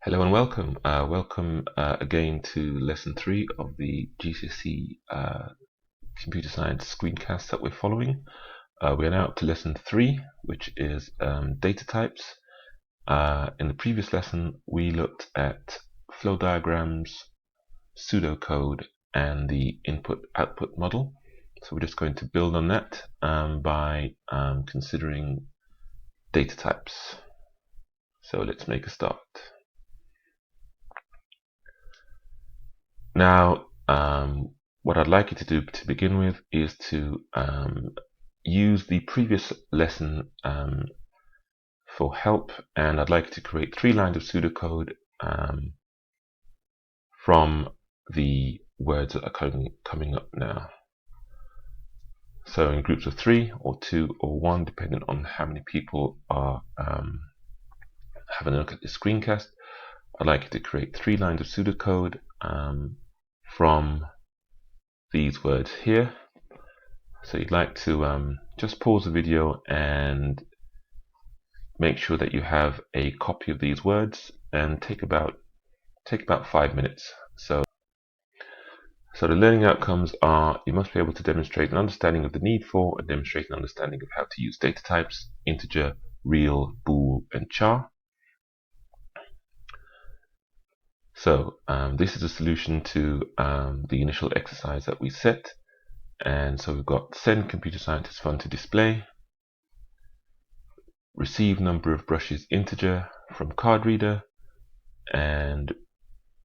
Hello and welcome. Welcome again to lesson 3 of the GCSE computer science screencast that we're following. We are now up to lesson 3, which is data types. In the previous lesson, we looked at flow diagrams, pseudocode, and the input-output model. So we're just going to build on that by considering data types. So let's make a start. Now, what I'd like you to do to begin with is to use the previous lesson for help, and I'd like you to create 3 lines of pseudocode from the words that are coming up now. So in groups of 3 or 2 or 1, depending on how many people are having a look at this screencast, I'd like you to create 3 lines of pseudocode from these words here. So you'd like to just pause the video and make sure that you have a copy of these words, and take about 5 minutes. So the learning outcomes are: you must be able to demonstrate an understanding of the need for and demonstrate an understanding of how to use data types: integer, real, bool, and char. So this is a solution to the initial exercise that we set. And so we've got send computer scientist fun to display, receive number of brushes integer from card reader, and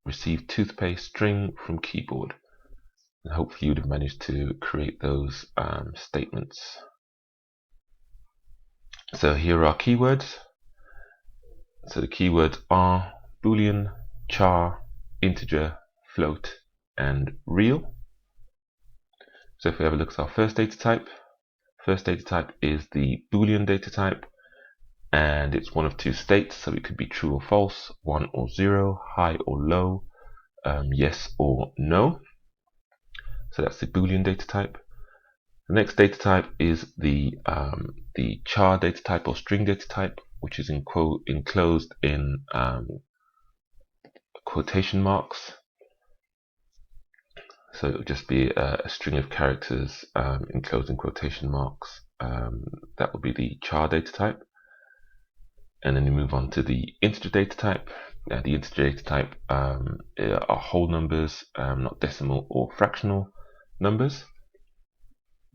receive toothpaste string from keyboard. And hopefully you'd have managed to create those statements. So here are our keywords. So the keywords are boolean, char, integer, float, and real. So if we have a look at our first data type is the boolean data type, and it's one of 2 states, so it could be true or false, 1 or 0, high or low, yes or no. So that's the boolean data type. The next data type is the char data type or string data type, which is enclosed in quotation marks. So it would just be a string of characters enclosed in quotation marks. That would be the char data type. And then you move on to the integer data type. The integer data type are whole numbers, not decimal or fractional numbers.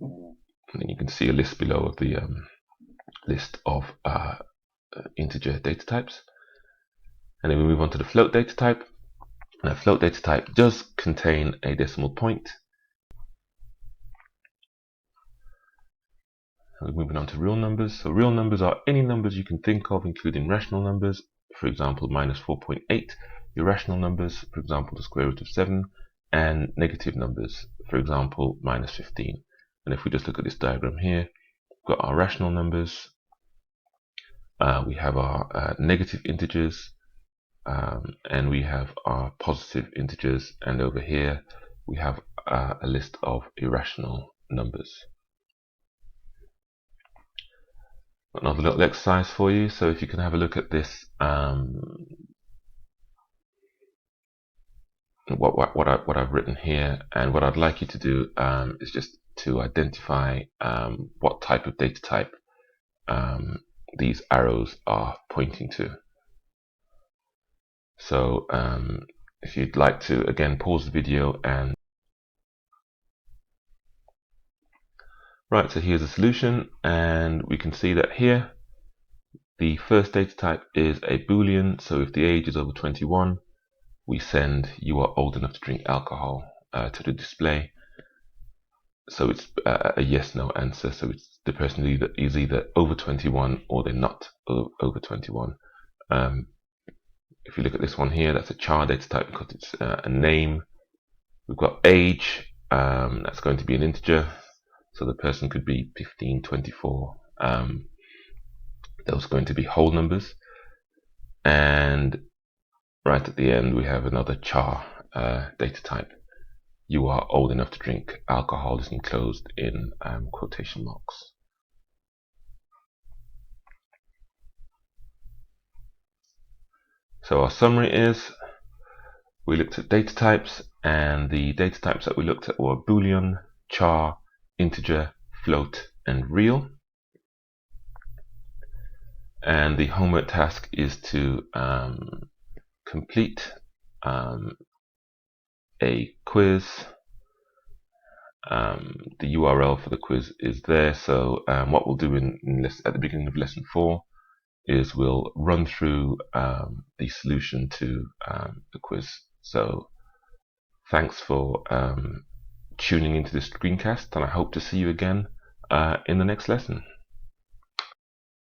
And then you can see a list below of the list of integer data types. And then we move on to the float data type. Now, float data type does contain a decimal point. We're moving on to real numbers. So real numbers are any numbers you can think of, including rational numbers, for example, minus 4.8, irrational numbers, for example, the square root of 7, and negative numbers, for example, minus 15. And if we just look at this diagram here, we've got our rational numbers, we have our negative integers, and we have our positive integers, and over here we have a list of irrational numbers. Another little exercise for you. So if you can have a look at this, what I've written here, and what I'd like you to do is just to identify what type of data type these arrows are pointing to. So if you'd like to, again, pause the video and right, so here's the solution, and we can see that here the first data type is a boolean. So if the age is over 21, we send "you are old enough to drink alcohol" to the display. So it's a yes/no answer. So it's the person is either over 21 or they're not over 21. If you look at this one here, that's a char data type because it's a name. We've got age, that's going to be an integer. So the person could be 15, 24. Those are going to be whole numbers. And right at the end, we have another char data type. "You are old enough to drink alcohol" is enclosed in quotation marks. So our summary is, we looked at data types, and the data types that we looked at were Boolean, char, integer, float, and real. And the homework task is to complete a quiz. The URL for the quiz is there. So what we'll do at the beginning of lesson 4 is we'll run through the solution to the quiz. So thanks for tuning into this screencast, and I hope to see you again in the next lesson.